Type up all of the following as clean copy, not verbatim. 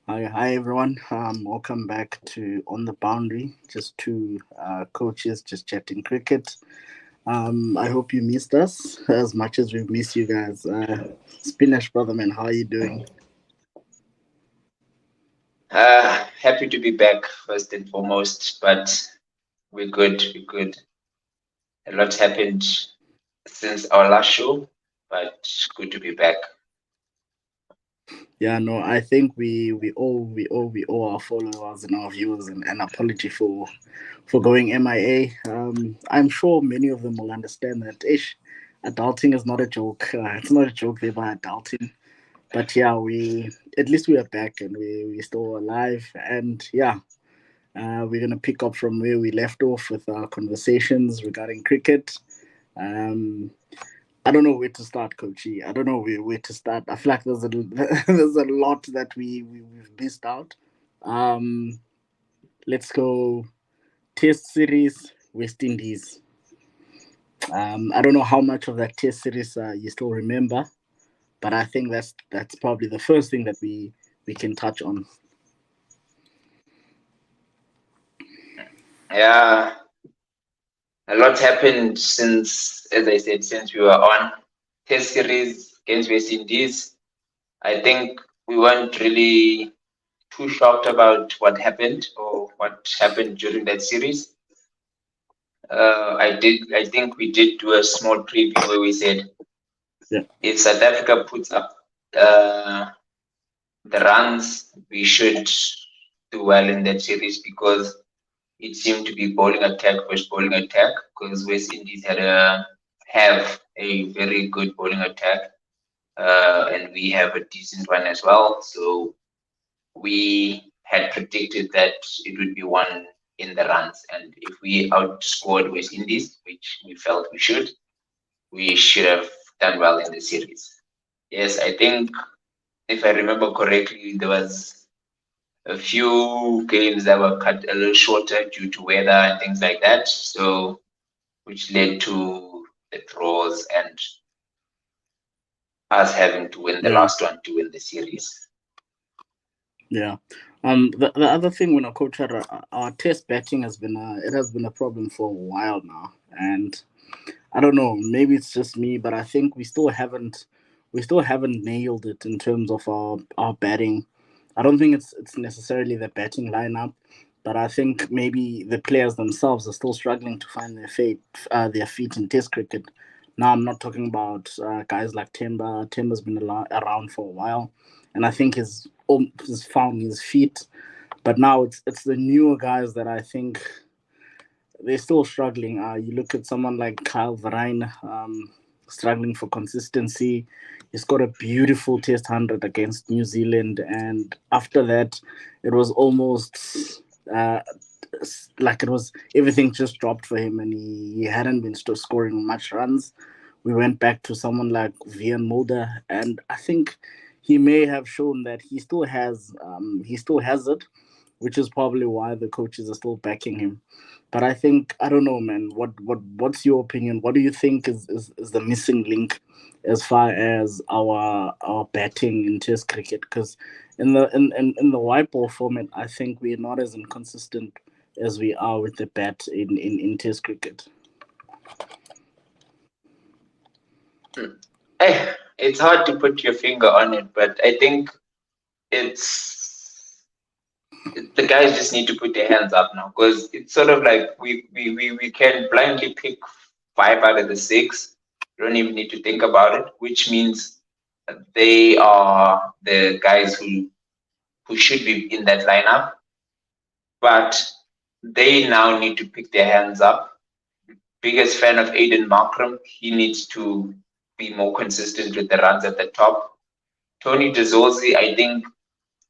Hi everyone. Welcome back to On the Boundary. Just two coaches just chatting cricket. I hope you missed us as much as we've missed you guys. Spinach brother man, how are you doing? Happy to be back first and foremost, but we're good. We're good. A lot happened since our last show, but good to be back. Yeah, no, I think we owe our followers and our viewers an apology for going MIA. I'm sure many of them will understand that ish adulting is not a joke. It's not a joke they by adulting. But yeah, we at least we are back and we still alive. And yeah, we're gonna pick up from where we left off with our conversations regarding cricket. Um, I don't know where to start, Coachy. I don't know where to start. I feel like there's a lot that we've missed out. Um, let's go Test series, West Indies. I don't know how much of that Test series you still remember, but I think that's probably the first thing that we can touch on. Yeah, a lot happened since, as I said, since we were on Test series against West Indies. I think we weren't really too shocked about what happened or what happened during that series. I think we did do a small preview where we said Yeah, if South Africa puts up uh, the runs, we should do well in that series because it seemed to be bowling attack versus bowling attack because West Indies have a very good bowling attack, and we have a decent one as well. So we had predicted that it would be one in the runs, and if we outscored West Indies, which we felt we should have done well in the series. Yes, I think if I remember correctly, there was a few games that were cut a little shorter due to weather and things like that. So, which led to the draws and us having to win the yeah, last one to win the series. yeah. The other thing when a coach had our test batting has been a problem for a while now, and I don't know, maybe it's just me, but I think we still haven't nailed it in terms of our batting. I don't think it's necessarily the batting lineup, but I think maybe the players themselves are still struggling to find their feet in Test cricket. Now I'm not talking about guys like Timber. Timber's been around for a while, and I think he's found his feet. But now it's the newer guys that I think they're still struggling. You look at someone like Kyle Verine, struggling for consistency. He's got a beautiful Test 100 against New Zealand, and after that, it was almost uh, like it was everything just dropped for him, and he hadn't been still scoring much runs. We went back to someone like Vian Mulder, and I think he may have shown that he still has it, which is probably why the coaches are still backing him. But I think I don't know, man. What's your opinion? What do you think is the missing link as far as our batting in Test cricket? Because in the white ball format, I think we're not as inconsistent as we are with the bat in Test cricket. It's hard to put your finger on it, but I think it's the guys just need to put their hands up now because it's sort of like we can blindly pick five out of the six. You don't even need to think about it, which means they are the guys who should be in that lineup, but they now need to pick their hands up. Biggest fan of Aiden Markram. He needs to be more consistent with the runs at the top. Tony DeZorzi, I think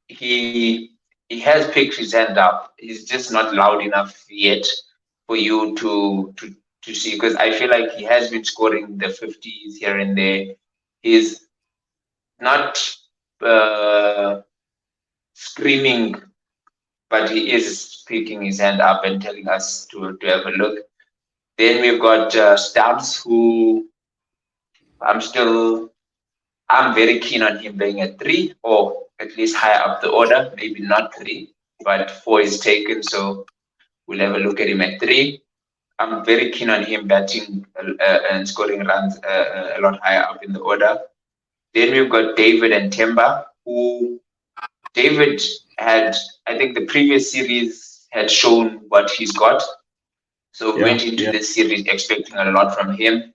he he has picked his hand up. He's just not loud enough yet for you to see because I feel like he has been scoring the 50s here and there. He's not uh, screaming, but he is picking his hand up and telling us to have a look. Then we've got Stubbs, who I'm still I'm very keen on him being a three or at least higher up the order, maybe not 3, but 4 is taken, so we'll have a look at him at 3. I'm very keen on him batting and scoring runs a lot higher up in the order. Then we've got David and Temba, who David had, I think the previous series had shown what he's got. So we went into this series expecting a lot from him.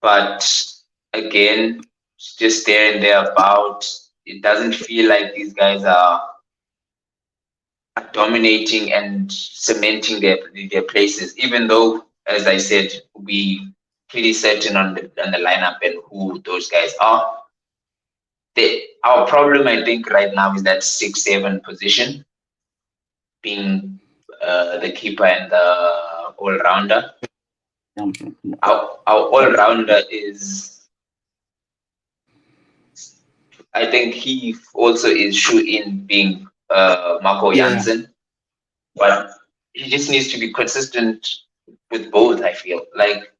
But again, just there and thereabout, it doesn't feel like these guys are dominating and cementing their places, even though, as I said, we pretty certain on the lineup and who those guys are. Our problem, I think, right now is that 6-7 position, being the keeper and the all-rounder. Our all-rounder is, I think he also is shoe-in being Marco Jansen, but he just needs to be consistent with both. I feel like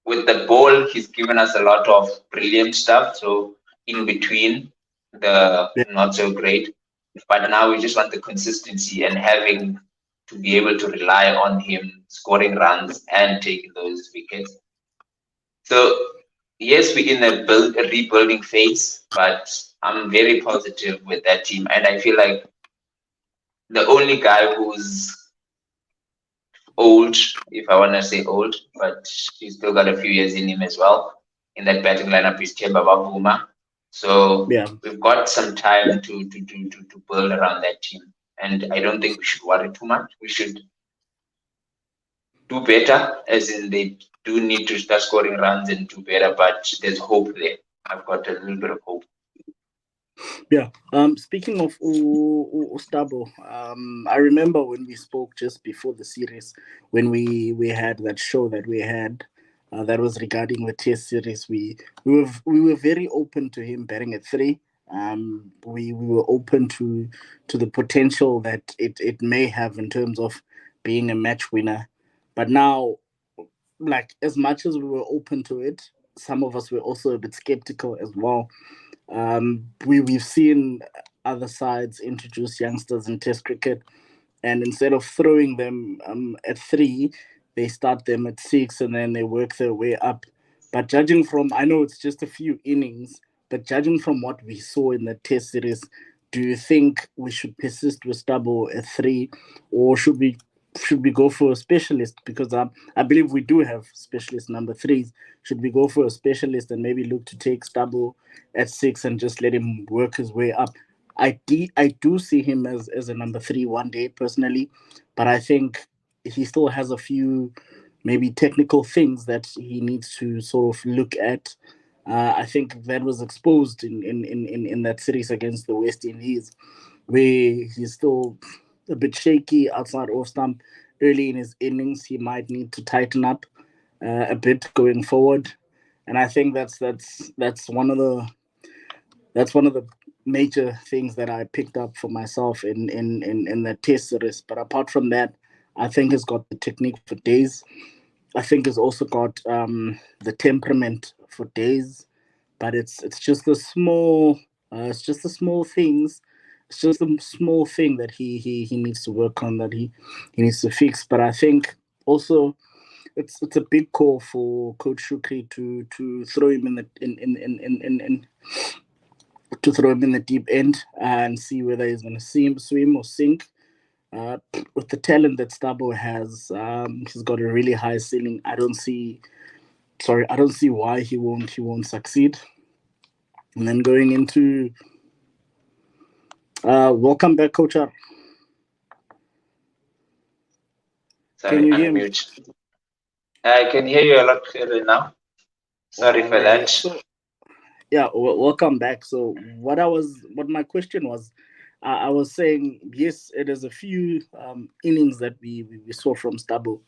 with the ball, he's given us a lot of brilliant stuff. So in between the not so great, but now we just want the consistency and having to be able to rely on him scoring runs and taking those wickets. So yes, we're in a rebuilding phase, but I'm very positive with that team, and I feel like the only guy who's old, if I want to say old, but he's still got a few years in him as well, in that batting lineup is Themba Bavuma. So we've got some time to build around that team. And I don't think we should worry too much. We should do better, as in they do need to start scoring runs and do better, but there's hope there. I've got a little bit of hope. Yeah. Speaking of Stabo, I remember when we spoke just before the series, when we had that show that we had that was regarding the Test series. We were very open to him batting at 3. We were open to the potential that it may have in terms of being a match winner. But now, like, as much as we were open to it, some of us were also a bit skeptical as well. We've seen other sides introduce youngsters in Test cricket, and instead of throwing them at 3, they start them at 6, and then they work their way up. But judging from, I know it's just a few innings, but judging from what we saw in the Test series, do you think we should persist with Stabo at 3, or should we go for a specialist? Because I believe we do have specialist number 3s. Should we go for a specialist and maybe look to take Stabo at 6 and just let him work his way up? I do see him as a number 3 one day personally, but I think he still has a few maybe technical things that he needs to sort of look at. I think that was exposed in that series against the West Indies, where he's still a bit shaky outside off stump early in his innings. He might need to tighten up a bit going forward, and I think that's one of the major things that I picked up for myself in the Test series. But apart from that, I think he's got the technique for days. I think he's also got the temperament for days. But it's just the small things. It's just a small thing that he needs to work on, that he needs to fix. But I think also it's a big call for Coach Shukri to throw him in to throw him in the deep end and see whether he's going to swim or sink. With the talent that Stabo has, he's got a really high ceiling. I don't see why he won't succeed. And then going into welcome back, Coach R. Sorry, can you hear me? I can hear you a lot clearer now. Sorry for that. So, yeah, welcome back. So what my question was, I was saying, yes, it is a few innings that we saw from Stabo,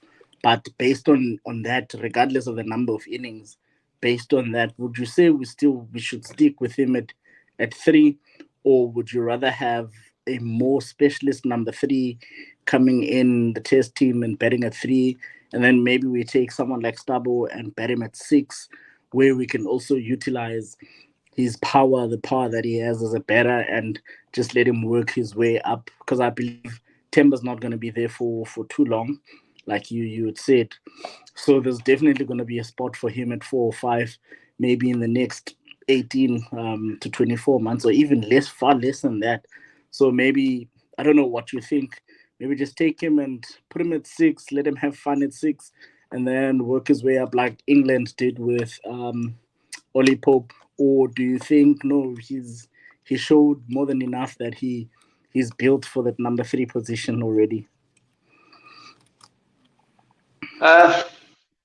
but based on that, regardless of the number of innings, based on that, would you say we should stick with him at 3, or would you rather have a more specialist number 3 coming in the Test team and batting at 3, and then maybe we take someone like Stabo and bat him at 6, where we can also utilize his power, the power that he has as a batter, and just let him work his way up. Because I believe Temba's not going to be there for too long, like you had said. So there's definitely going to be a spot for him at 4 or 5, maybe in the next 18 to 24 months, or even less, far less than that. So maybe, I don't know what you think. Maybe just take him and put him at 6, let him have fun at 6, and then work his way up like England did with Ollie Pope. Or do you think no, he showed more than enough that he's built for that number 3 position already? Uh,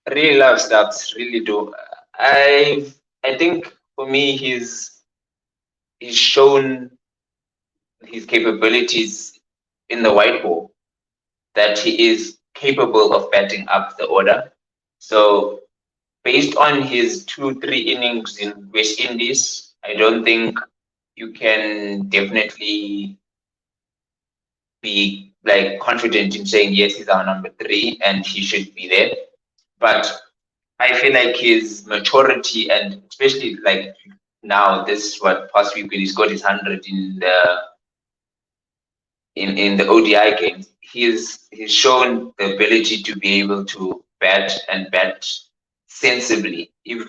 really love Stubbs, really do. I think for me, he's shown his capabilities in the white ball that he is capable of batting up the order. So based on his 2-3 innings in West Indies, I don't think you can definitely be like confident in saying yes, he's our number 3 and he should be there. But I feel like his maturity and especially like now this what past week when he scored his 100 in the ODI games, he's shown the ability to be able to bat and bat sensibly, if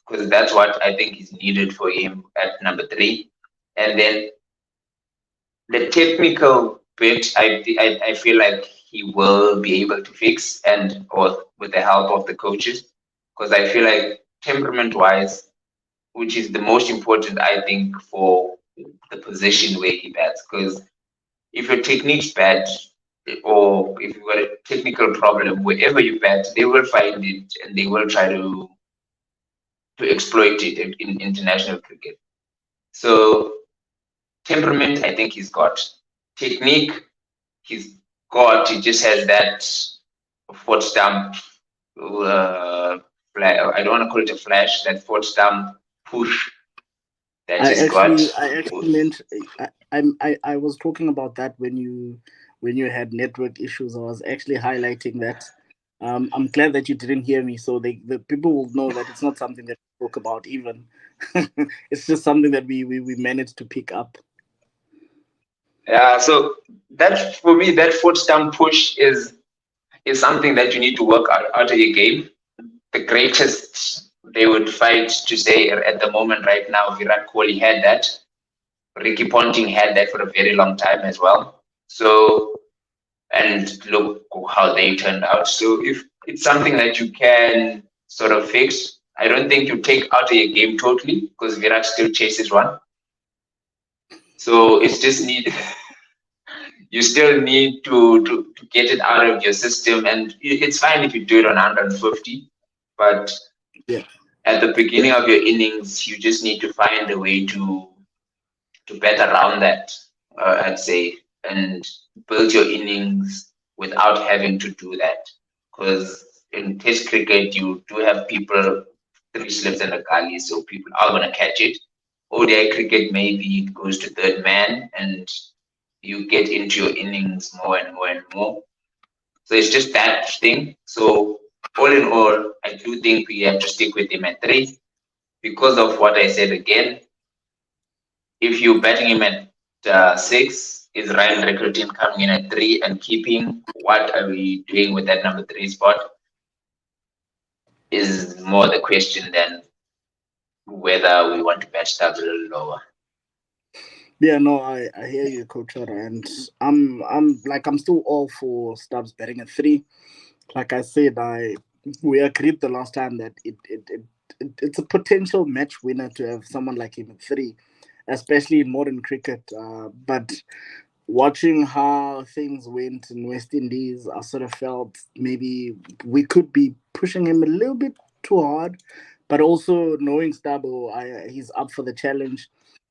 because that's what I think is needed for him at number 3. And then the technical bit, I feel like he will be able to fix, and or with the help of the coaches, because I feel like temperament wise, which is the most important, I think, for the position where he bats, because if your technique's bad or if you've got a technical problem, wherever you bat, they will find it and they will try to exploit it in international cricket. So temperament, I think he's got. Technique, he's got. He just has that foot stamp. I don't want to call it a flash. That foot stamp push that he's got. I actually meant I was talking about that when you had network issues. I was actually highlighting that. I'm glad that you didn't hear me, so the people will know that it's not something that we talk about. Even it's just something that we managed to pick up. Yeah, so that for me, that foot stamp push is something that you need to work out of your game. The greatest they would fight to say at the moment right now, Virat Kohli had that. Ricky Ponting had that for a very long time as well. So, and look how they turned out. So, if it's something that you can sort of fix, I don't think you take out of your game totally because Virat still chases one. So, it's just need you still need to get it out of your system, and it's fine if you do it on 150, but Yeah. at the beginning of your innings, you just need to find a way to bet around that, I'd say, and build your innings without having to do that. Because in Test cricket, you do have people 3 slips and a gully, so people are going to catch it. ODI cricket, maybe it goes to third man and you get into your innings more and more and more. So it's just that thing. So all in all, I do think we have to stick with him at 3 because of what I said again. If you're betting him at 6, is Ryan Rickerton coming in at 3 and keeping? What are we doing with that number 3 spot? Is more the question than whether we want to bet Stubbs a little lower. Yeah, no, I hear you, Coach Ora, and I'm still all for Stubbs betting at 3. Like I said, we agreed the last time that it's a potential match winner to have someone like him at 3, especially in modern cricket. But watching how things went in West Indies, I sort of felt maybe we could be pushing him a little bit too hard. But also knowing Stabo, he's up for the challenge.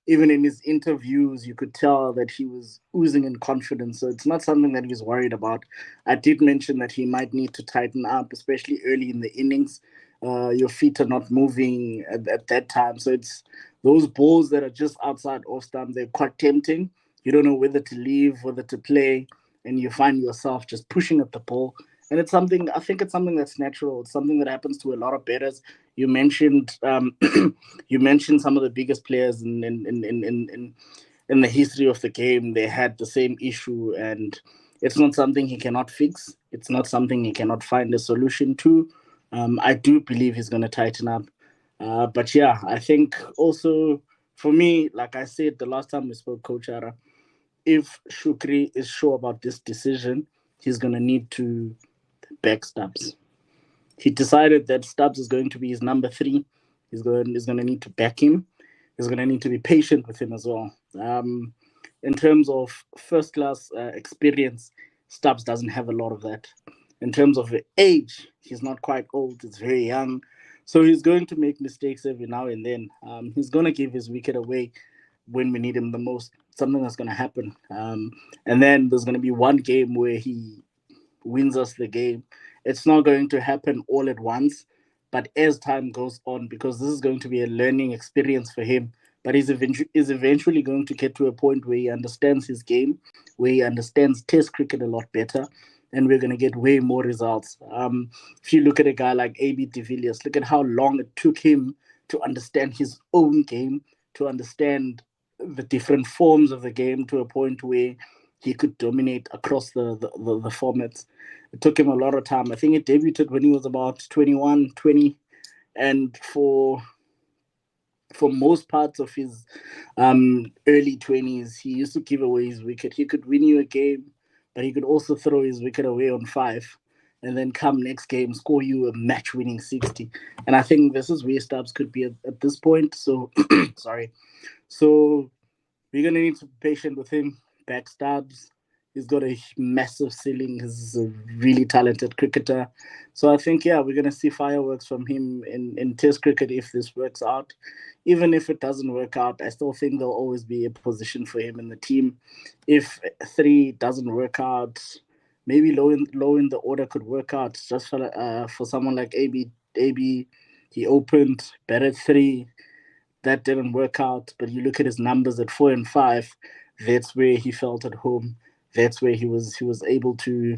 Even in his interviews, you could tell that he was oozing in confidence. So it's not something that he's worried about. I did mention that he might need to tighten up, especially early in the innings. Your feet are not moving at that time. So it's those balls that are just outside off stump, they're quite tempting. You don't know whether to leave, whether to play, and you find yourself just pushing at the ball. and it's something, I think it's something that's natural. It's something that happens to a lot of betters. You mentioned you mentioned some of the biggest players in the history of the game. They had the same issue, and it's not something he cannot fix. It's not something he cannot find a solution to. I do believe he's going to tighten up. But yeah, I think also for me, like I said the last time we spoke, Coach Ara, if Shukri is sure about this decision, he's going to need to back Stubbs. He decided that Stubbs is going to be his number three. He's going to need to back him. He's going to need to be patient with him as well. In terms of first class experience, Stubbs doesn't have a lot of that. In terms of age, he's not quite old. He's very young. So he's going to make mistakes every now and then. He's going to give his wicket away when we need him the most. Something that's going to happen. And then there's going to be one game where he wins us the game. It's not going to happen all at once, but as time goes on, because this is going to be a learning experience for him. But is eventually going to get to a point where he understands his game, where he understands Test cricket a lot better, and we're going to get way more results. If you look at a guy like AB de Villiers, look at how long it took him to understand his own game, to understand the different forms of the game to a point where he could dominate across the formats. It took him a lot of time. I think he debuted when he was about 21, 20, and for most parts of his early 20s, he used to give away his wicket. He could win you a game, but he could also throw his wicket away on five, and then come next game, score you a match-winning 60. And I think this is where Stubbs could be at this point. So, sorry. So we're going to need to be patient with him. Back Stubbs. He's got a massive ceiling. He's a really talented cricketer. So I think, yeah, we're going to see fireworks from him in Test cricket if this works out. Even if it doesn't work out, I still think there'll always be a position for him in the team. If three doesn't work out, maybe low in the order could work out. Just for someone like AB, he opened, batted three. That didn't work out. But you look at his numbers at 4 and 5. That's where he felt at home. That's where he was able to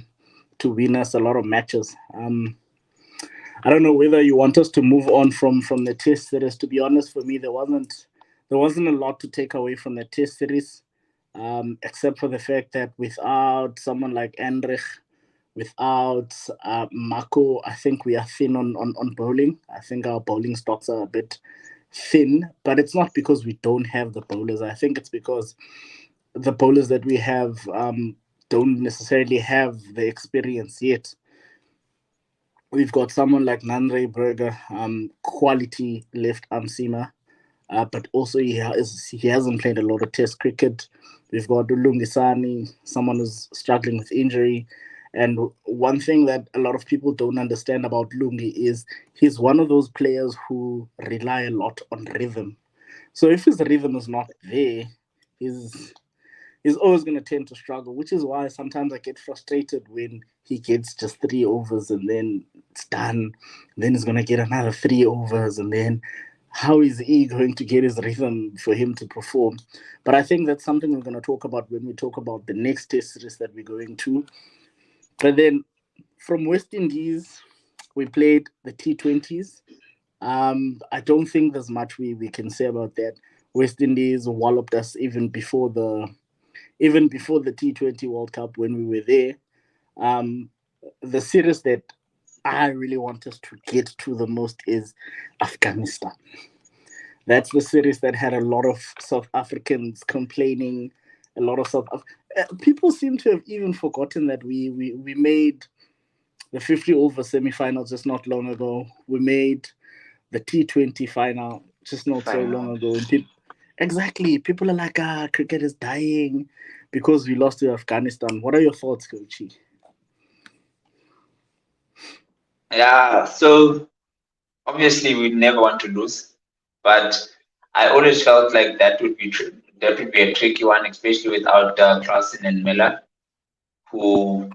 win us a lot of matches. I don't know whether you want us to move on from the Test series. To be honest, for me, there wasn't a lot to take away from the Test series, except for the fact that without someone like Andrich, without Mako, I think we are thin on bowling. I think our bowling stocks are a bit thin, but it's not because we don't have the bowlers. I think it's because the bowlers that we have don't necessarily have the experience yet. We've got someone like Nandre Berger, quality left arm seamer, but also he hasn't played a lot of Test cricket. We've got Lungisani, someone who's struggling with injury. And one thing that a lot of people don't understand about Lungi is he's one of those players who rely a lot on rhythm. So if his rhythm is not there, he's he's always going to tend to struggle, which is why sometimes I get frustrated when he gets just 3 overs and then it's done. Then he's going to get another 3 overs, and then how is he going to get his rhythm for him to perform? But I think that's something we're going to talk about when we talk about the next test series that we're going to. But then from West Indies, we played the T20s. I don't think there's much we can say about that. West Indies walloped us even before the T20 World Cup when we were there. The series that I really want us to get to the most is Afghanistan. That's the series that had a lot of South Africans complaining. A lot of people seem to have even forgotten that we made the 50 over semi-final just not long ago. We made the T20 final just not so long ago. And exactly, people are like, cricket is dying because we lost to Afghanistan. What are your thoughts, Kochi? Yeah, so obviously we never want to lose, but I always felt like that would be a tricky one, especially without Clausen and Miller, who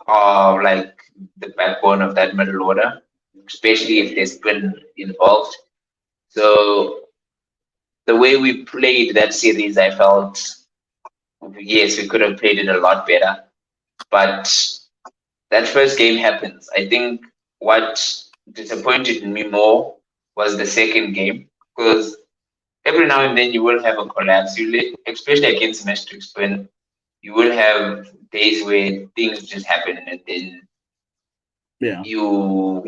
are like the backbone of that middle order, especially if there's been involved. So the way we played that series, I felt yes, we could have played it a lot better, but that first game happens. I think what disappointed me more was the second game because every now and then you will have a collapse. Especially against Maastricht when you will have days where things just happen and then Yeah. you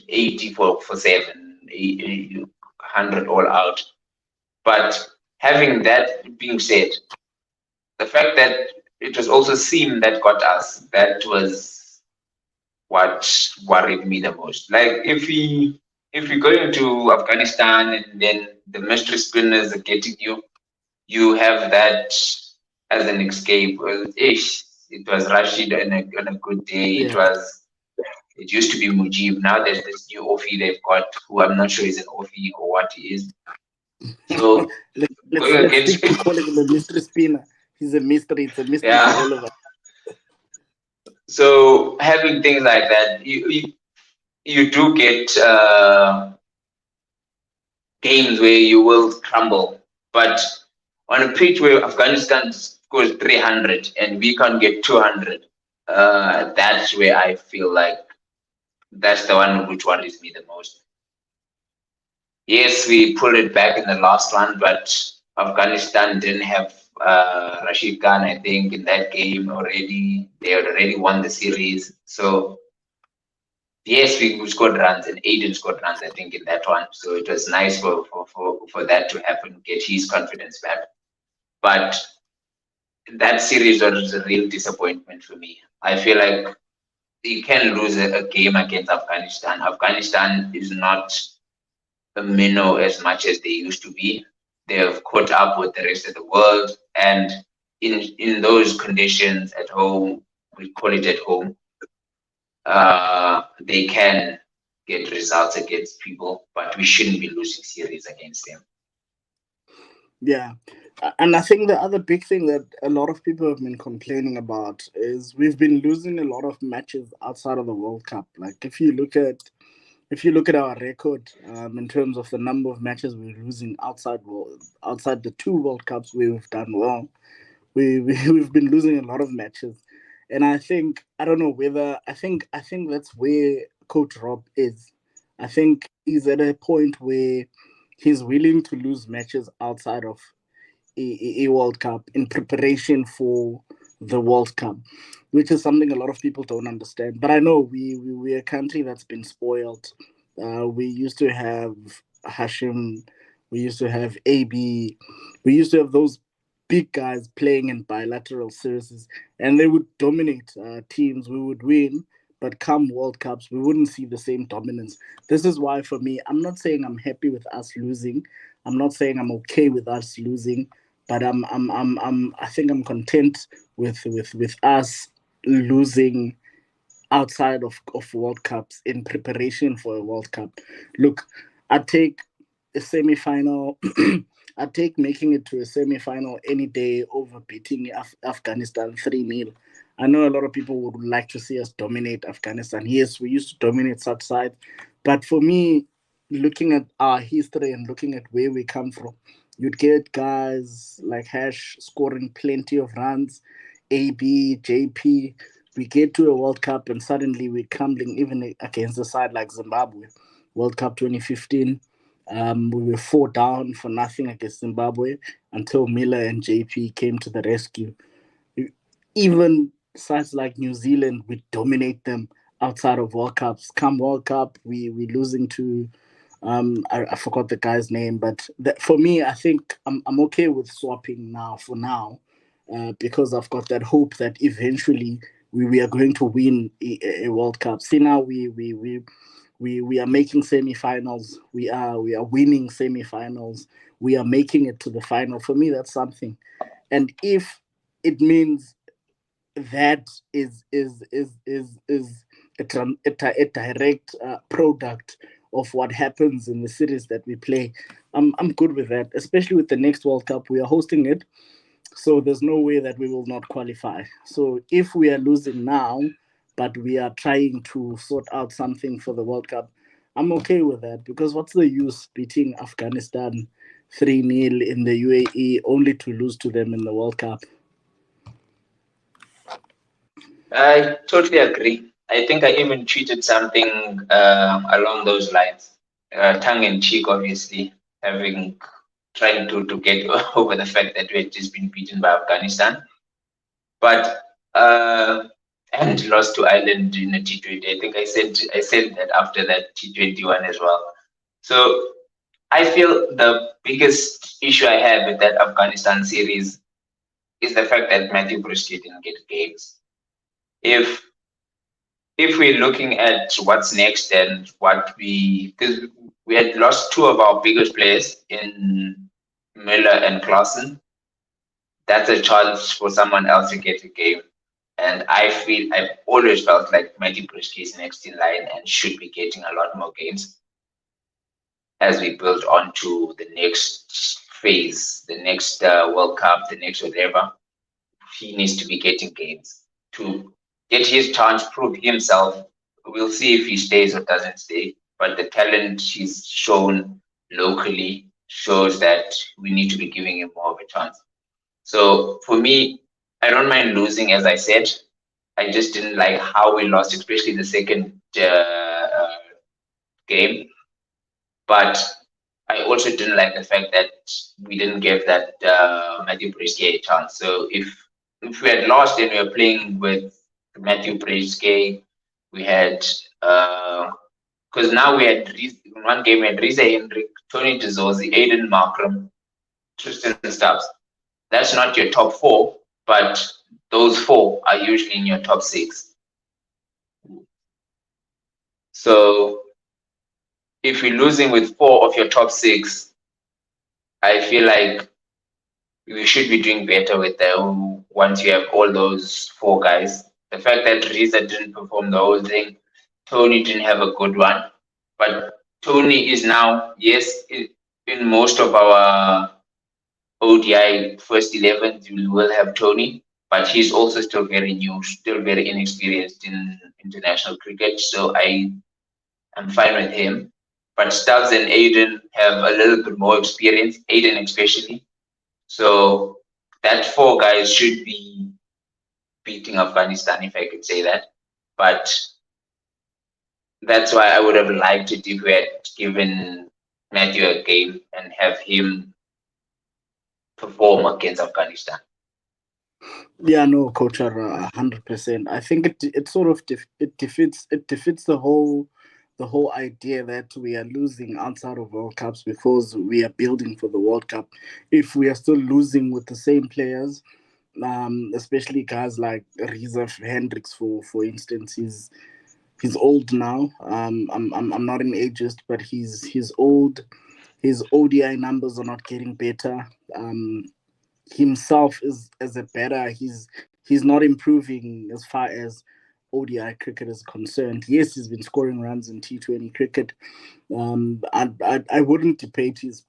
80 for 7, 100 all out. But having that being said, the fact that it was also Sim that got us, that was what worried me the most. Like if we go into Afghanistan and then the mystery spinners are getting you, you have that as an escape. Well, it was Rashid on a good day. Yeah. It used to be Mujib. Now there's this new Ofi they've got, who I'm not sure is an Ofi or what he is. So going Let's against, stick to calling him a mystery spinner. He's a mystery. It's a mystery to yeah. all of us. So having things like that, you do get games where you will crumble, but on a pitch where Afghanistan scores 300 and we can't get 200, that's where I feel like that's the one which worries me the most. Yes, we pulled it back in the last one, but Afghanistan didn't have Rashid Khan, I think, in that game already. They had already won the series. So, yes, we scored runs, and Aiden scored runs, I think, in that one. So it was nice for that to happen, get his confidence back. But that series was a real disappointment for me. I feel like you can lose a game against Afghanistan. Afghanistan is not a minnow as much as they used to be. They have caught up with the rest of the world, and in those conditions at home, we call it at home, they can get results against people, but we shouldn't be losing series against them. Yeah. And I think the other big thing that a lot of people have been complaining about is we've been losing a lot of matches outside of the World Cup. Like if you look at our record in terms of the number of matches we're losing outside the two World Cups where we've done well, we've been losing a lot of matches, and I don't know whether I think that's where Coach Rob is. I think he's at a point where he's willing to lose matches outside of a World Cup in preparation for the World Cup, which is something a lot of people don't understand. But I know we're a country that's been spoiled. We used to have Hashim, we used to have AB, we used to have those big guys playing in bilateral series, and they would dominate teams. We would win, but come World Cups, we wouldn't see the same dominance. This is why, for me, I'm not saying I'm happy with us losing. I'm not saying I'm okay with us losing, but I think I'm content with us losing outside of World Cups in preparation for a World Cup. Look, I take a semi-final. I take making it to a semi-final any day over beating Afghanistan 3-0. I know a lot of people would like to see us dominate Afghanistan. Yes, we used to dominate such sides, but for me, looking at our history and looking at where we come from, you'd get guys like Hash scoring plenty of runs, AB, JP. We get to a World Cup and suddenly we're crumbling even against a side like Zimbabwe. World Cup 2015, we were 4 down for nothing against Zimbabwe until Miller and JP came to the rescue. Even sides like New Zealand, we dominate them outside of World Cups. Come World Cup, we losing to I forgot the guy's name, but for me, I think I'm okay with swapping now for now, because I've got that hope that eventually we are going to win a World Cup. See now we are making semifinals. We are winning semifinals. We are making it to the final. For me, that's something. And if it means that is a direct product of what happens in the series that we play. I'm good with that, especially with the next World Cup. We are hosting it, so there's no way that we will not qualify. So if we are losing now, but we are trying to sort out something for the World Cup, I'm okay with that, because what's the use beating Afghanistan 3-0 in the UAE only to lose to them in the World Cup? I totally agree. I think I even tweeted something along those lines, tongue in cheek, obviously, having trying to get over the fact that we had just been beaten by Afghanistan, but and lost to Ireland in a T20. I think I said that after that T21 as well. So I feel the biggest issue I have with that Afghanistan series is the fact that Matthew Bruschi didn't get games. If if we're looking at what's next and what because we had lost two of our biggest players in Miller and Clausen, that's a chance for someone else to get a game. And I've always felt like Matty Bruschi is next in line and should be getting a lot more games as we build on to the next phase, the next World Cup, the next whatever. He needs to be getting games to get his chance, prove himself. We'll see if he stays or doesn't stay. But the talent he's shown locally shows that we need to be giving him more of a chance. So for me, I don't mind losing, as I said. I just didn't like how we lost, especially the second game. But I also didn't like the fact that we didn't give that Matthew Brisket a chance. So if we had lost and we were playing with Matthew Brisket, we had because now we had in one game we had Riza Hendrik, Tony DeZorzi, Aiden Markram, Tristan Stubbs. That's not your top four, but those four are usually in your top six. So if you're losing with four of your top six, I feel like we should be doing better with the once you have all those four guys. The fact that Riza didn't perform the whole thing, Tony didn't have a good one, but Tony is now yes in most of our ODI first 11, we will have Tony, but he's also still very new, still very inexperienced in international cricket. So I am fine with him. But Stubbs and Aiden have a little bit more experience, Aiden especially. So that four guys should be beating Afghanistan, if I could say that. But that's why I would have liked it if we had given Matthew a game and have him perform against Afghanistan. Yeah, no, coach, 100%. I think it sort of defeats the whole idea that we are losing outside of World Cups because we are building for the World Cup. If we are still losing with the same players, especially guys like Riza Hendricks, for instance, he's old now. I'm not an ageist, but he's old. His ODI numbers are not getting better. Himself is as a better. He's not improving as far as ODI cricket is concerned. Yes, he's been scoring runs in T20 cricket. I wouldn't debate his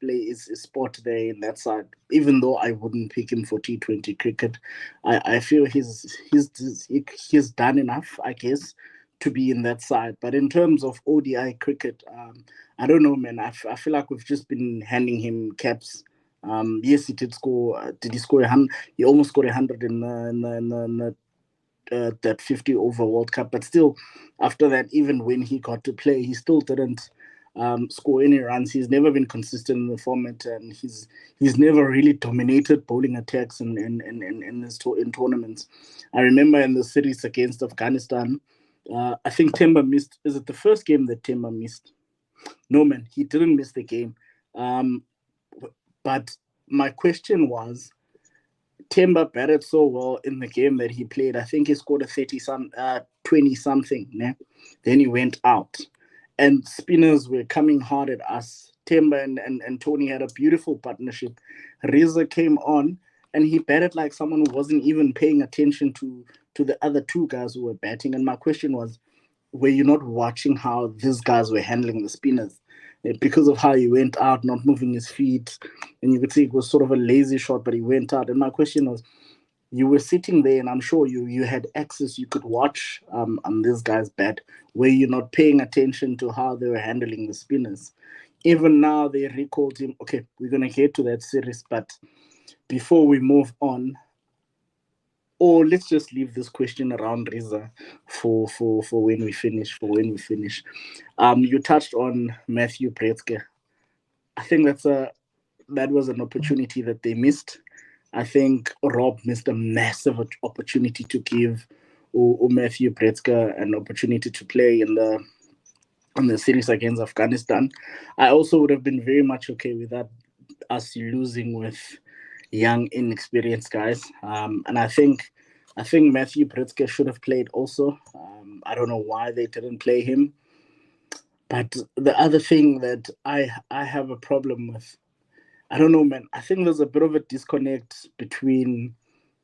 spot there in that side, even though I wouldn't pick him for T20 cricket. I feel he's done enough, I guess, to be in that side. But in terms of ODI cricket, I don't know, man. I feel like we've just been handing him caps. Yes, he did score. Did he score 100? He almost scored 100 in that 50 over World Cup. But still, after that, even when he got to play, he still didn't score any runs. He's never been consistent in the format, and he's never really dominated bowling attacks in tournaments. I remember in the series against Afghanistan, I think Temba missed. Is it the first game that Temba missed? No, man, he didn't miss the game. Um, but my question was, Temba batted so well in the game that he played. I think he scored a 20 something. Né? Then he went out. And spinners were coming hard at us. Temba and Tony had a beautiful partnership. Riza came on and he batted like someone who wasn't even paying attention to the other two guys who were batting. And my question was, were you not watching how these guys were handling the spinners? Because of how he went out, not moving his feet, and you could see it was sort of a lazy shot, but he went out. And my question was, you were sitting there, and I'm sure you had access. You could watch this guy's bat. Were you not paying attention to how they were handling the spinners? Even now, they recalled him. Okay, we're gonna get to that series, but before we move on, or let's just leave this question around Riza for when we finish. You touched on Matthew Bretzke. I think that was an opportunity that they missed. I think Rob missed a massive opportunity to give Matthew Bretzke an opportunity to play in the series against Afghanistan. I also would have been very much okay with that, us losing with young, inexperienced guys. And I think Matthew Bretzke should have played also. I don't know why they didn't play him. But the other thing that I have a problem with, I don't know, man. I think there's a bit of a disconnect between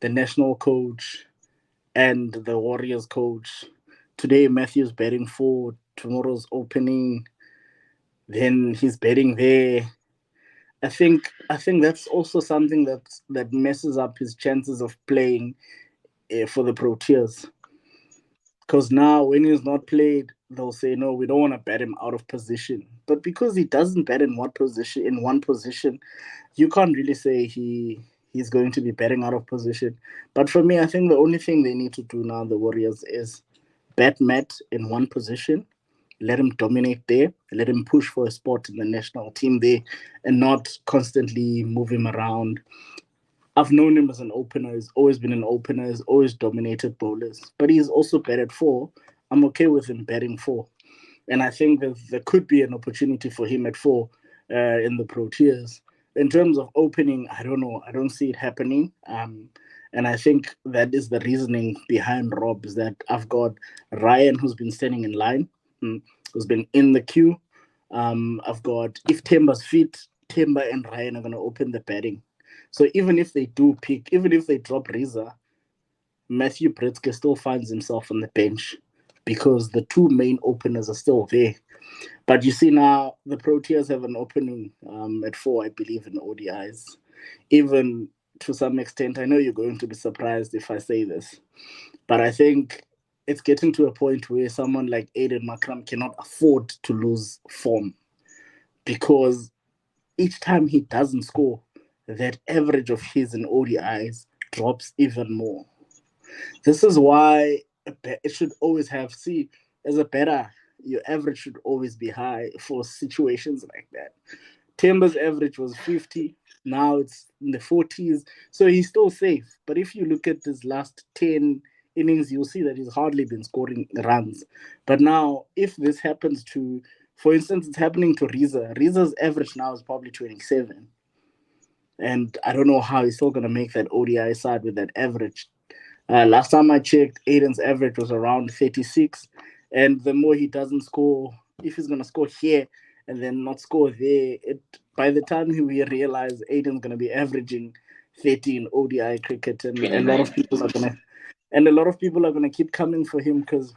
the national coach and the Warriors coach. Today, Matthew's betting 4. Tomorrow's opening. Then he's betting there. I think that's also something that messes up his chances of playing for the Proteas. Because now when he's not played, they'll say no, we don't want to bet him out of position. But because he doesn't bet in one position, you can't really say he's going to be betting out of position. But for me, I think the only thing they need to do now, the Warriors, is bet Matt in one position, let him dominate there, let him push for a spot in the national team there, and not constantly move him around. I've known him as an opener. He's always been an opener. He's always dominated bowlers. But he's also batted 4. I'm okay with him batting 4. And I think that there could be an opportunity for him at 4 in the Proteas. In terms of opening, I don't know. I don't see it happening. And I think that is the reasoning behind Rob, is that I've got Ryan, who's been standing in line, who's been in the queue. I've got, if Temba's fit, Temba and Ryan are going to open the batting. So even if they drop Riza, Matthew Bretzke still finds himself on the bench because the two main openers are still there. But you see now, the Proteas have an opening at 4, I believe, in ODIs. Even to some extent, I know you're going to be surprised if I say this, but I think it's getting to a point where someone like Aiden Makram cannot afford to lose form, because each time he doesn't score, that average of his in ODIs drops even more. This is why it should always have, as a better, your average should always be high for situations like that. Timber's average was 50. Now it's in the 40s. So he's still safe. But if you look at his last 10 innings, you'll see that he's hardly been scoring runs. But now, if this happens to, for instance, it's happening to Riza. Riza's average now is probably 27. And I don't know how he's still going to make that ODI side with that average. Last time I checked, Aiden's average was around 36. And the more he doesn't score, if he's going to score here and then not score there, by the time we realize Aiden's going to be averaging 30 in ODI cricket, and a lot of people are going to keep coming for him, because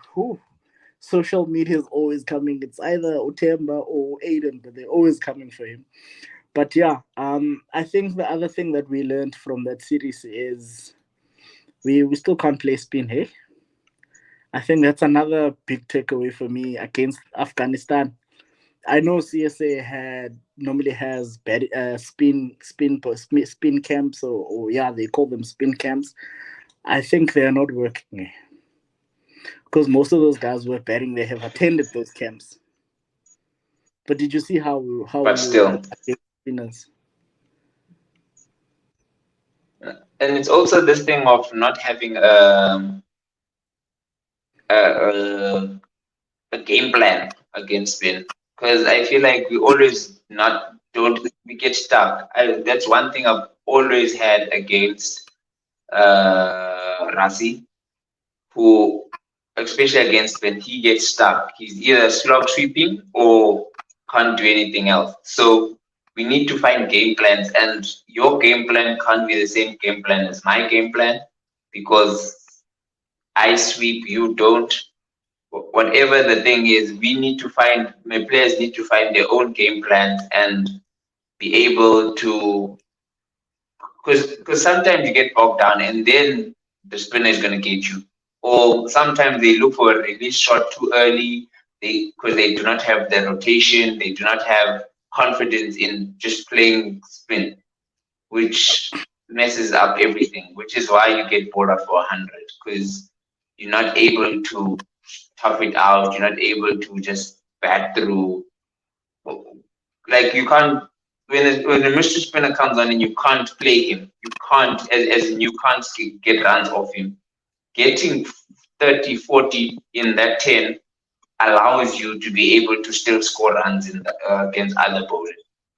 social media is always coming. It's either Utemba or Aiden, but they're always coming for him. But yeah, I think the other thing that we learned from that series is we still can't play spin, hey? I think that's another big takeaway for me against Afghanistan. I know CSA normally has spin camps, or yeah, they call them spin camps. I think they are not working, because most of those guys who are batting, they have attended those camps. But did you see how? But still, spinners? And it's also this thing of not having a game plan against spin, because I feel like we always we get stuck. That's one thing I've always had against Rasi, who, especially against spin, he gets stuck. He's either slog sweeping or can't do anything else. So we need to find game plans, and your game plan can't be the same game plan as my game plan, because I sweep, you don't. Whatever the thing is, my players need to find their own game plans and be able to, because sometimes you get bogged down and then the spinner is going to get you. Or sometimes they look for a release shot too early, because they do not have the rotation, they do not have confidence in just playing spin, which messes up everything, which is why you get bowled out for 100 because you're not able to tough it out. You're not able to just bat through. Like you can't when the mystery spinner comes on and you can't play him. You can't as in you can't get runs off him. Getting 30, 40 in that 10 allows you to be able to still score runs in against other bowlers.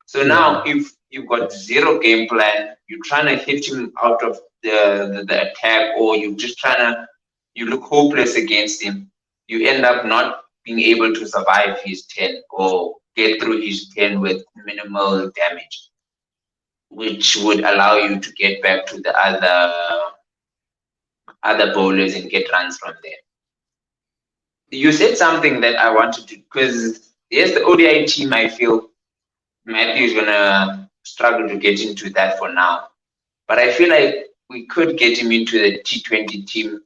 So now, if you've got zero game plan, you're trying to hit him out of the attack, or you're just trying to, you look hopeless against him, you end up not being able to survive his 10 or get through his 10 with minimal damage, which would allow you to get back to the other bowlers and get runs from there. You said something that I wanted to, because yes, the ODI team, I feel Matthew is gonna struggle to get into that for now, but I feel like we could get him into the T20 team,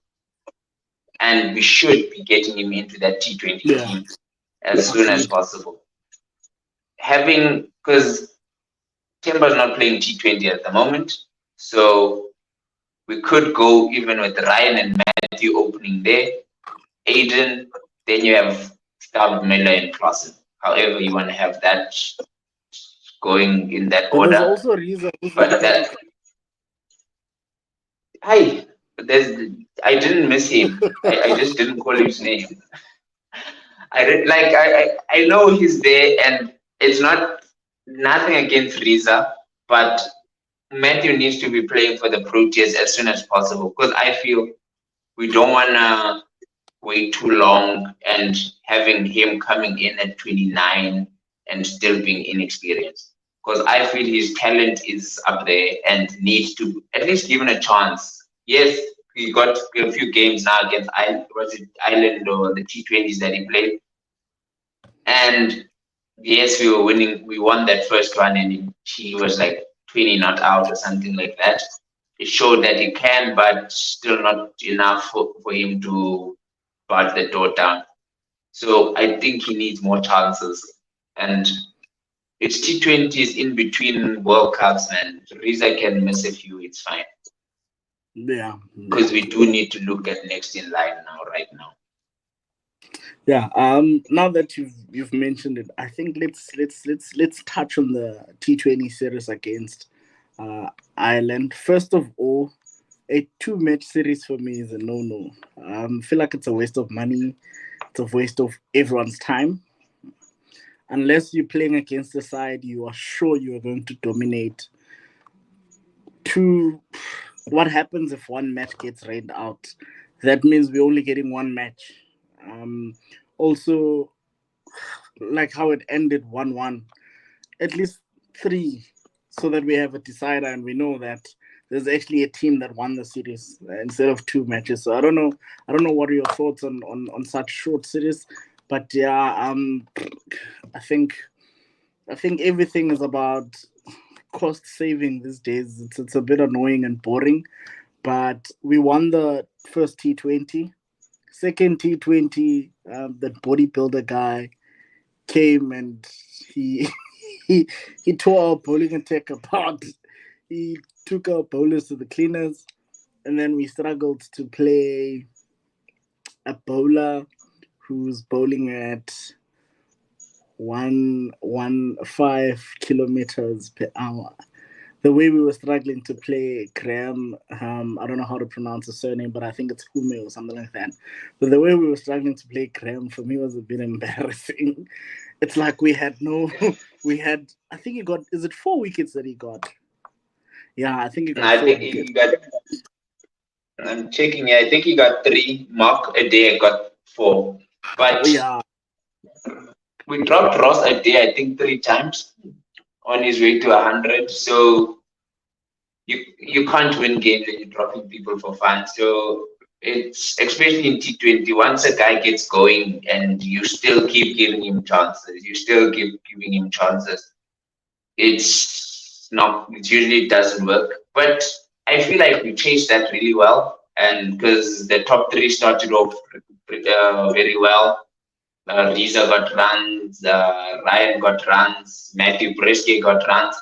and we should be getting him into that T20 team as soon as possible. Having, because Timber's not playing T20 at the moment, so we could go even with Ryan and Matthew opening there, Aiden, then you have Stab, Miller, and Clausen. However, you want to have that going in that But order. there's also Riza. But that, hi, there's, I didn't miss him. I just didn't call his name. I know he's there, and it's not nothing against Riza, but Matthew needs to be playing for the Proteas as soon as possible because I feel we don't want to wait too long and having him coming in at 29 and still being inexperienced. Because I feel his talent is up there and needs to at least given a chance. Yes, he got a few games now against Ireland or the T20s that he played. And yes, we were winning. We won that first one, and he was like 20 not out or something like that. It showed that he can, but still not enough for him to bat the door down. So I think he needs more chances. And it's T20s in between World Cups, man. Riza can miss a few, it's fine. Yeah. Because we do need to look at next in line now, right now. Yeah. Now that you've mentioned it, I think let's touch on the T20 series against Ireland. First of all, a 2-match series for me is a no-no. I feel like it's a waste of money. It's a waste of everyone's time. Unless you're playing against the side you are sure you are going to dominate. What happens if one match gets rained out? That means we're only getting one match. Also, like how it ended 1-1, at least 3, so that we have a decider and we know that there's actually a team that won the series instead of 2 matches. So I don't know what are your thoughts on such short series, but yeah, I think everything is about cost saving these days. It's a bit annoying and boring, but we won the first T20. Second T20, that bodybuilder guy came and he he tore our bowling attack apart. He took our bowlers to the cleaners, and then we struggled to play a bowler who's bowling at 115 kilometers per hour. The way we were struggling to play Graham, I don't know how to pronounce his surname, but I think it's Hume or something like that. But the way we were struggling to play Graham for me was a bit embarrassing. It's like I think he got, is it 4 wickets that he got? Yeah, I think he got I 4 think wickets. he got, I'm checking here, I think he got 3, Mark a day got 4. But yeah, we dropped Ross a day, I think 3 times on his way to 100. So you can't win games when you're dropping people for fun. So it's especially in T20, once a guy gets going and you still keep giving him chances, it usually doesn't work. But I feel like we chased that really well, and because the top 3 started off very well. Riza got runs, Ryan got runs, Matthew Breske got runs.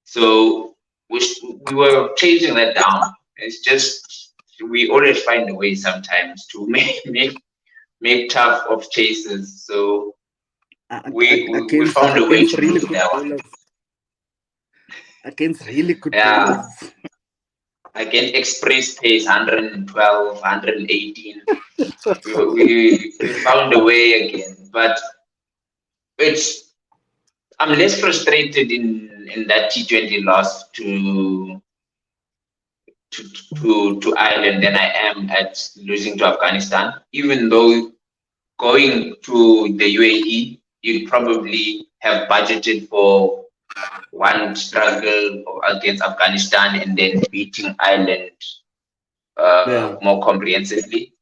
So we were chasing that down. It's just we always find a way sometimes to make tough of chases. So we Against found a way against to really lose good that one. bowlers. Against really good Yeah, bowlers. against express pace 112, 118. We found a way again, but it's I'm less frustrated in that T20 loss to Ireland than I am at losing to Afghanistan. Even though going to the UAE, you'd probably have budgeted for one struggle against Afghanistan and then beating Ireland Yeah, more comprehensively.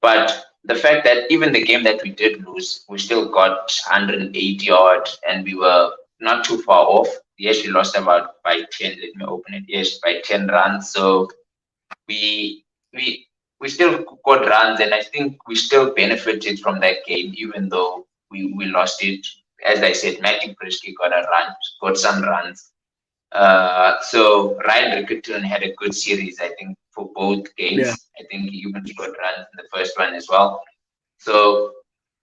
But the fact that even the game that we did lose, we still got 180 odd and we were not too far off. Yes, we lost about by 10. Let me open it. Yes, by 10 runs. So we we we still got runs, and I think we still benefited from that game, even though we lost it. As I said, Matthew Brisky got some runs. So Ryan Rickerton had a good series, I think, for both yeah, games. I think he even scored runs in the first one as well. So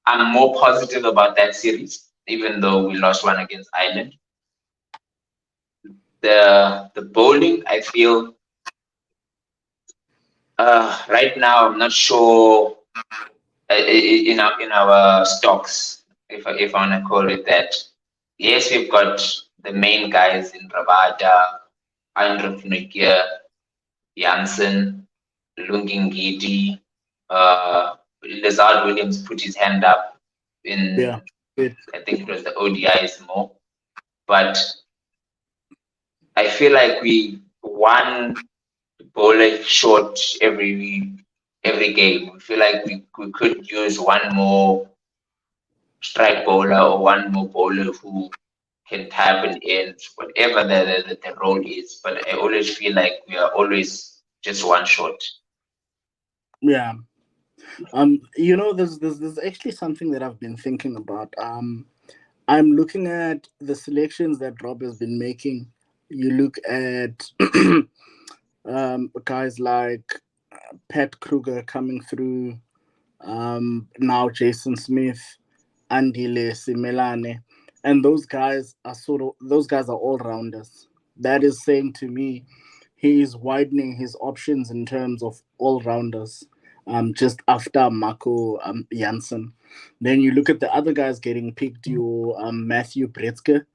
I'm more positive about that series, even though we lost one against Ireland. The bowling, I feel right now, I'm not sure in our stocks, if I want to call it that. Yes, we've got the main guys in Rabada, Andrew Funekia, Janssen, Lungingiti, Lazard Williams put his hand up yeah. in, It, I think it was the ODIs more, but I feel like we won bowler short every game. We feel like we could use one more strike bowler or one more bowler who can tap and in whatever the role is. But I always feel like we are always just one short. yeah. There's actually something that I've been thinking about. I'm looking at the selections that Rob has been making. You look at guys like Pat Kruger coming through, now Jason Smith, Andile Simelane, and those guys are all rounders. That is saying to me, he is widening his options in terms of all rounders. Just after Marco Janssen, then you look at the other guys getting picked. Your Matthew Bretzke,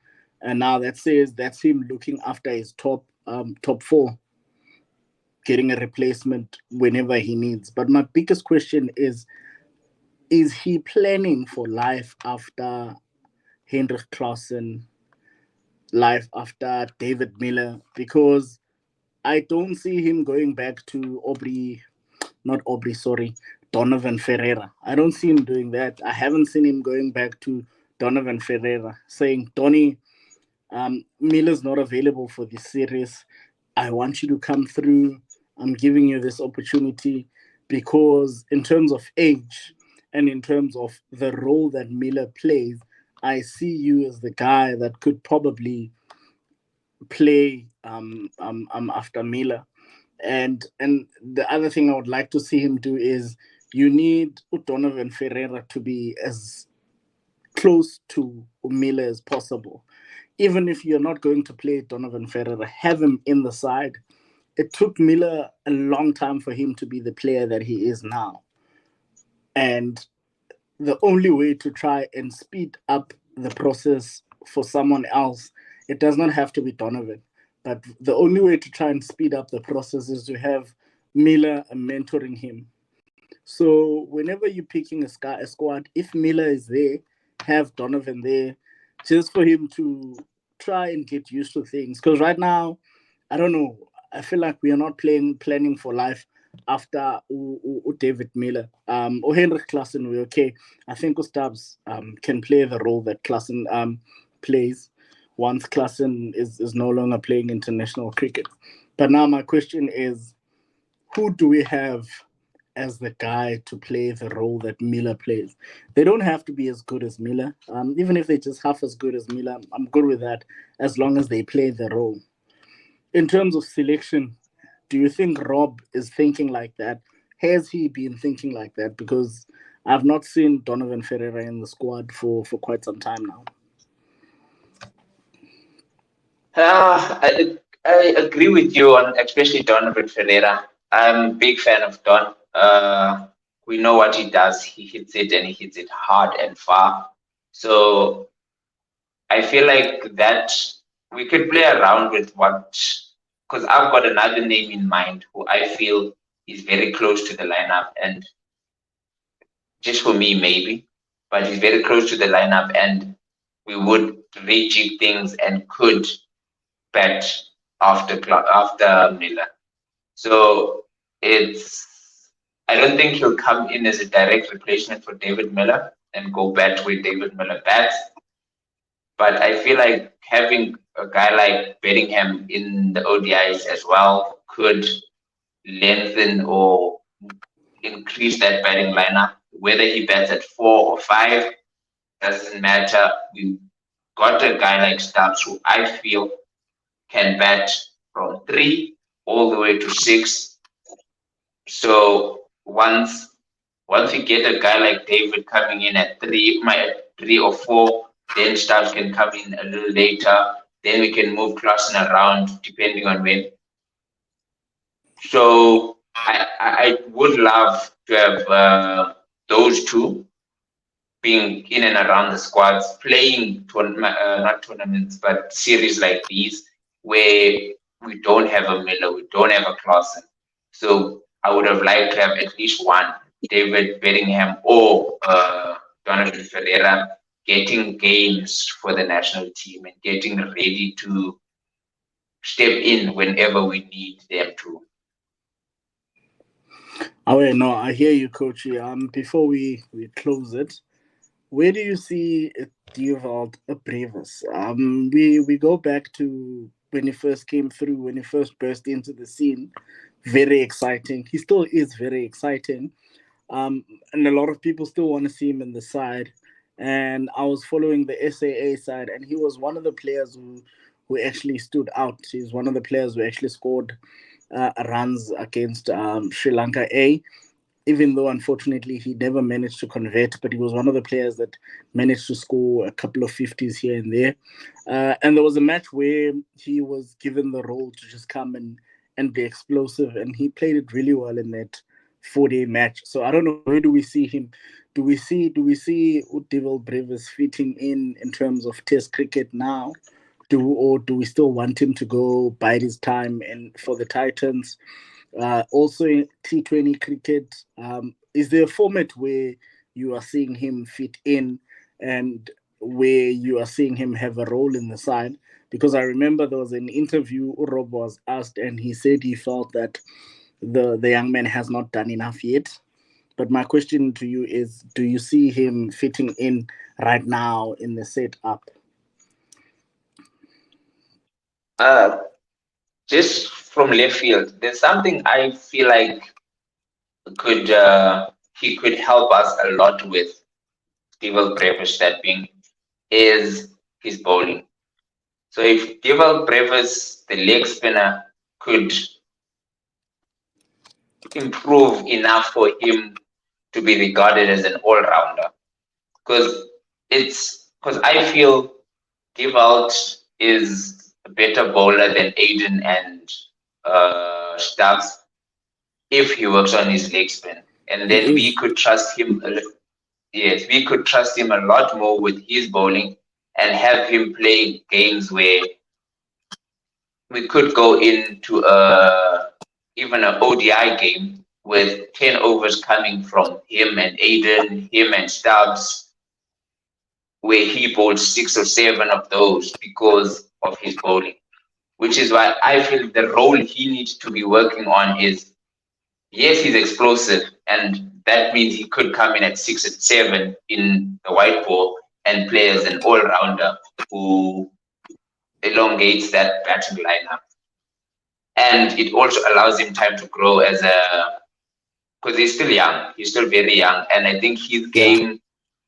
and now that's him looking after his top four, getting a replacement whenever he needs. But my biggest question is he planning for life after Hendrik Clausen, life after David Miller? Because I don't see him going back to Donovan Ferreira. I don't see him doing that. I haven't seen him going back to Donovan Ferreira saying, Donny, Miller's not available for this series. I want you to come through. I'm giving you this opportunity because, in terms of age and in terms of the role that Miller plays, I see you as the guy that could probably play after Miller. And the other thing I would like to see him do is you need Donovan Ferreira to be as close to Miller as possible. Even if you're not going to play Donovan Ferreira, have him in the side. It took Miller a long time for him to be the player that he is now. And the only way to try and speed up the process for someone else, it does not have to be Donovan, but the only way to try and speed up the process is to have Miller mentoring him. So whenever you're picking a squad, if Miller is there, have Donovan there, just for him to try and get used to things. Because right now, I don't know. I feel like we are not planning for life after David Miller. Or Henrik Klassen, we're okay. I think Stubbs can play the role that Klassen plays once Klassen is no longer playing international cricket. But now my question is, who do we have as the guy to play the role that Miller plays? They don't have to be as good as Miller. Even if they're just half as good as Miller, I'm good with that as long as they play the role. in terms of selection, do you think Rob is thinking like that? Has he been thinking like that? Because I've not seen Donovan Ferreira in the squad for quite some time now. I agree with you on especially Donovan Ferreira. I'm a big fan of Don. We know what he does. He hits it and he hits it hard and far. So I feel like that we could play around with what, because I've got another name in mind who I feel is very close to the lineup, and just for me maybe, but he's very close to the lineup, and we would rejig things and could bet after Miller. So it's I don't think he'll come in as a direct replacement for David Miller and go bat where David Miller bats. But I feel like having a guy like Bellingham in the ODIs as well could lengthen or increase that batting lineup. Whether he bats at 4 or 5 doesn't matter. We got a guy like Stubbs who I feel can bat from 3 all the way to 6. So once we get a guy like David coming in at 3 or 4, then Stubbs can come in a little later. Then we can move Klassen around depending on when. So I would love to have those two being in and around the squads, playing not tournaments, but series like these where we don't have a Miller, we don't have a Clausen. So I would have liked to have at least one, David Bellingham or Donovan Ferreira, getting games for the national team and getting ready to step in whenever we need them to. Oh, wait, no, I hear you, Coachy. Before we close it, where do you see Dewald Brevis? We go back to when he first came through, when he first burst into the scene. Very exciting. He still is very exciting. And a lot of people still want to see him in the side. And I was following the SAA side, and he was one of the players who actually stood out. He's one of the players who actually scored runs against Sri Lanka A, even though unfortunately he never managed to convert, but he was one of the players that managed to score a couple of 50s here and there. And there was a match where he was given the role to just come and be explosive, and he played it really well in that 4-day match. So I don't know, where do we see him? Do we see Dewald Brevis fitting in terms of Test cricket now? Or do we still want him to go bide his time and for the Titans? Also in T20 cricket, is there a format where you are seeing him fit in and where you are seeing him have a role in the side? Because I remember there was an interview Rob was asked, and he said he felt that the young man has not done enough yet. But my question to you is, do you see him fitting in right now in the setup? Just from left field, there's something I feel like could he could help us a lot with Dewald Brevis, that being is his bowling. So if Dewald Brevis, the leg spinner, could improve enough for him to be regarded as an all-rounder, because I feel Dewald is a better bowler than Aiden and Stubbs if he works on his leg spin, and then we could trust him. Yes, we could trust him a lot more with his bowling and have him play games where we could go into even an ODI game with 10 overs coming from him and Aiden, him and Stubbs, where he bowled 6 or 7 of those because of his bowling. Which is why I feel the role he needs to be working on is, yes, he's explosive, and that means he could come in at 6 and 7 in the white ball and play as an all-rounder who elongates that batting lineup. And it also allows him time to grow because he's still young. He's still very young, and I think his game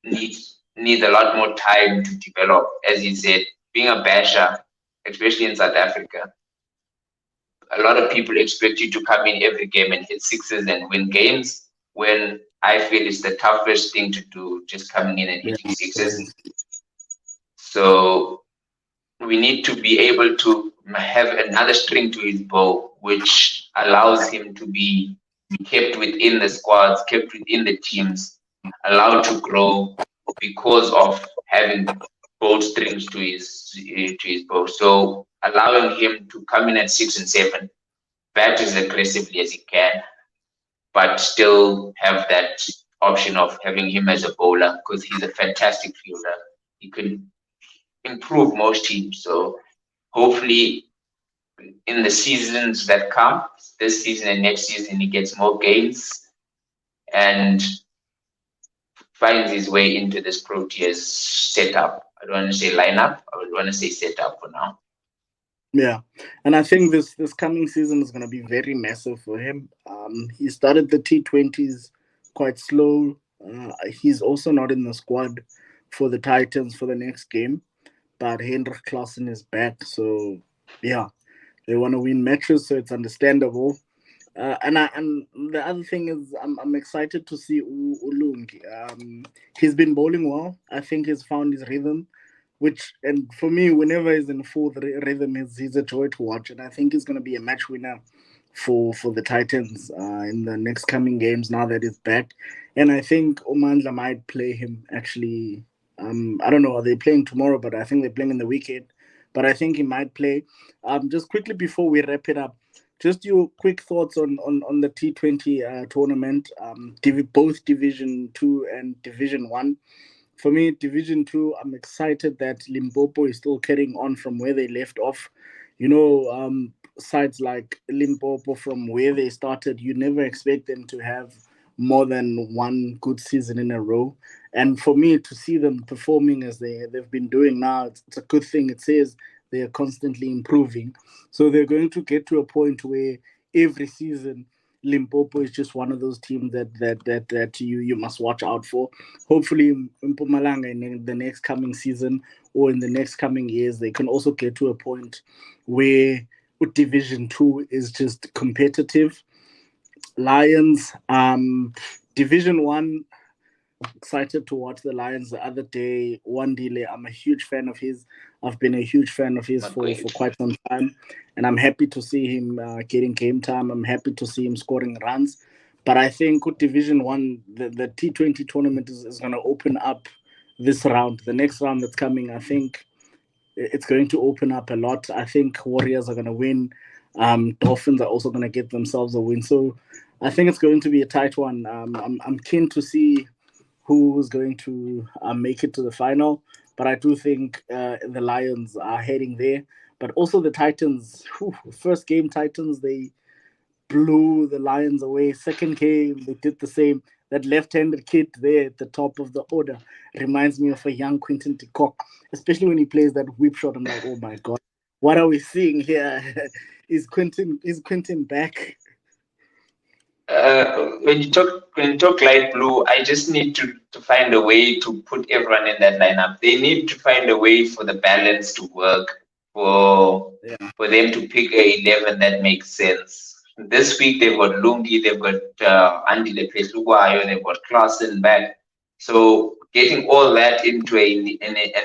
needs a lot more time to develop. As he said, being a basher, especially in South Africa, a lot of people expect you to come in every game and hit sixes and win games, when I feel it's the toughest thing to do, just coming in and Yeah, hitting it sixes. is. So we need to be able to have another string to his bow, which allows him to be kept within the squads, kept within the teams, allowed to grow because of having both strings to his bow. So allowing him to come in at 6 and 7, bat as aggressively as he can, but still have that option of having him as a bowler because he's a fantastic fielder. He could improve most teams. So hopefully in the seasons that come, this season and next season, he gets more games and finds his way into this Proteas setup. I don't want to say lineup. I would want to say setup for now. Yeah, and I think this coming season is going to be very massive for him. He started the T20s quite slow. He's also not in the squad for the Titans for the next game, but Hendrik Clausen is back, so yeah, they want to win matches, so it's understandable. And the other thing is, I'm excited to see Ulungi. He's been bowling well. I think he's found his rhythm, which, and for me, whenever he's in full rhythm, he's a joy to watch. And I think he's going to be a match winner for the Titans in the next coming games now that he's back. And I think Omandla might play him actually. I don't know, are they playing tomorrow? But I think they're playing in the weekend. But I think he might play. Just quickly before we wrap it up, just your quick thoughts on the T20 tournament, both Division 2 and Division 1. For me, Division 2, I'm excited that Limpopo is still carrying on from where they left off. Sides like Limpopo, from where they started, you never expect them to have more than one good season in a row. And for me to see them performing as they've been doing now, it's a good thing. It says they are constantly improving. So they're going to get to a point where every season Limpopo is just one of those teams that you must watch out for. Hopefully, in Mpumalanga in the next coming season or in the next coming years, they can also get to a point where Division 2 is just competitive. Lions, Division 1, excited to watch the Lions the other day. Wandile, I'm a huge fan of his. I've been a huge fan of his for quite some time, and I'm happy to see him getting game time. I'm happy to see him scoring runs. But I think with Division 1, the T20 tournament is going to open up this round. The next round that's coming, I think it's going to open up a lot. I think Warriors are going to win. Dolphins are also going to get themselves a win. So I think it's going to be a tight one. I'm keen to see who's going to make it to the final. But I do think the Lions are heading there. But also the Titans, first game Titans, they blew the Lions away. Second game, they did the same. That left-handed kid there at the top of the order reminds me of a young Quinton de Kock, especially when he plays that whip shot. I'm like, oh my God, what are we seeing here? Is Quinton back? When you talk light blue, I just need to find a way to put everyone in that lineup. They need to find a way for the balance to work, for Yeah. for them to pick a 11 that makes sense. This week they've got Lungi, they've got Andy Lepesluwayo, they've got Klassen back. So getting all that into an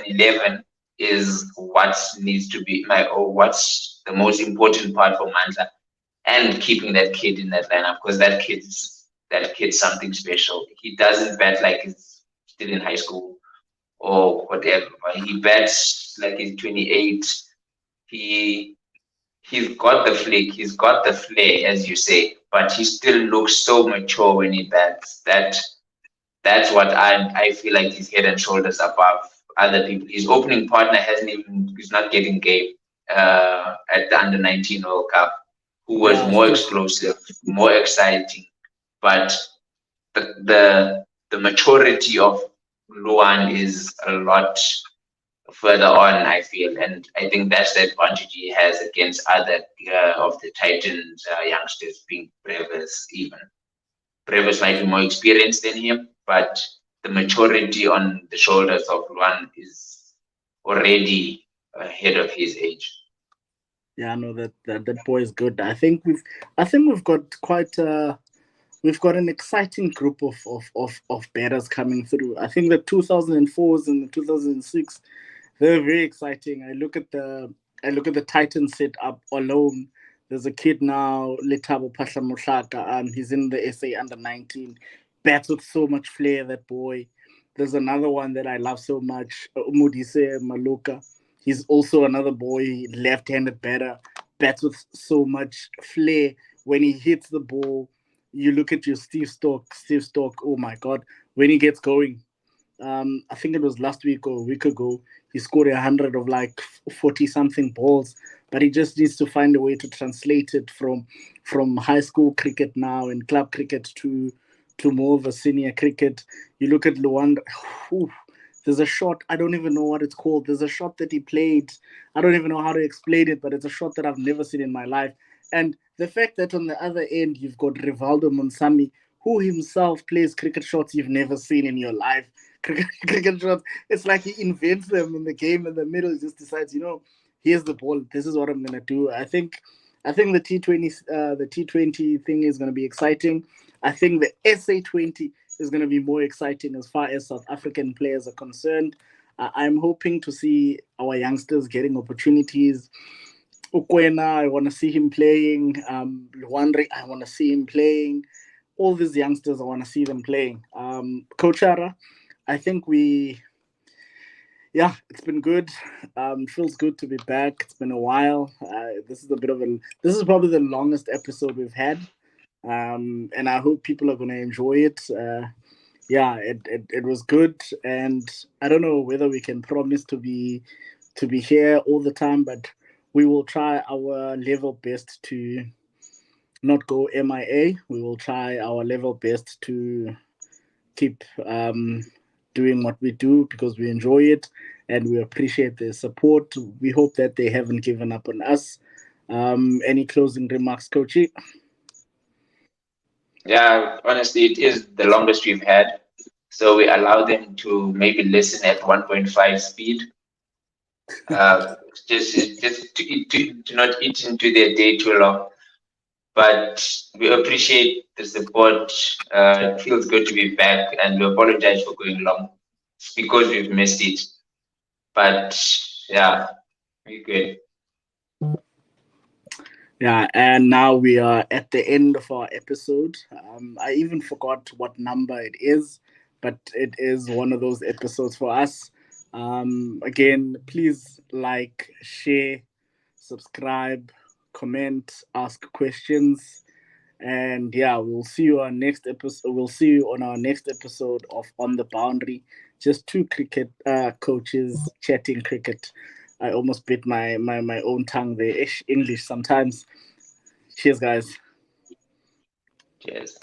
11 is what needs to be or what's the most important part for Mandla, and keeping that kid in that lineup because that kid's something special. He doesn't bat like he's still in high school or whatever. But he bats like he's 28. He's got the flick, he's got the flair, as you say, but he still looks so mature when he bats. That's what I feel like he's head and shoulders above other people. His opening partner he's not getting game at the under-19 World Cup, who was more explosive, more exciting. But the maturity of Luan is a lot further on, I feel, and I think that's the advantage he has against other of the Titans youngsters, being Brevis even. Brevis might be more experienced than him, but the maturity on the shoulders of Luan is already ahead of his age. Yeah, no, that boy is good. I think we've got quite we've got an exciting group of batters coming through. I think the 2004s and the 2006, they're very exciting. I look at the Titan set up alone. There's a kid now, Letabo Pasha Mushaka. He's in the SA under 19. Bats with so much flair, that boy. There's another one that I love so much, Umudise Maluka. He's also another boy, left-handed batter, bats with so much flair. When he hits the ball, you look at your Steve Stork. Steve Stork, oh my God, when he gets going, I think it was last week or a week ago, he scored 100 of like 40 something balls, but he just needs to find a way to translate it from high school cricket now and club cricket to more of a senior cricket. You look at Luanda. There's a shot, I don't even know what it's called. There's a shot that he played. I don't even know how to explain it, but it's a shot that I've never seen in my life. And the fact that on the other end, you've got Rivaldo Monsami, who himself plays cricket shots you've never seen in your life. Cricket shots, it's like he invents them in the game in the middle. He just decides, here's the ball. This is what I'm going to do. I think the T20 thing is going to be exciting. I think the SA20 is going to be more exciting as far as South African players are concerned. I'm hoping to see our youngsters getting opportunities. Ukwena, I want to see him playing. Luandri, I want to see him playing. All these youngsters, I want to see them playing. Coach Ara, I think it's been good. Feels good to be back. It's been a while. This is probably the longest episode we've had. And I hope people are going to enjoy it. It was good, and I don't know whether we can promise to be here all the time, but we will try our level best to not go MIA. We will try our level best to keep doing what we do because we enjoy it and we appreciate their support. We hope that they haven't given up on us. Any closing remarks, Coachy? Yeah, honestly, it is the longest we've had. So we allow them to maybe listen at 1.5 speed. Uh, just to not eat into their day too long. But we appreciate the support. It feels good to be back, and we apologize for going long. It's because we've missed it. But yeah, we're good. Yeah, and now we are at the end of our episode. I even forgot what number it is, but it is one of those episodes for us. Again, please like, share, subscribe, comment, ask questions, and yeah, we'll see you on next episode. We'll see you on our next episode of On the Boundary. Just two cricket coaches chatting cricket. I almost bit my own tongue there. English sometimes. Cheers, guys. Cheers.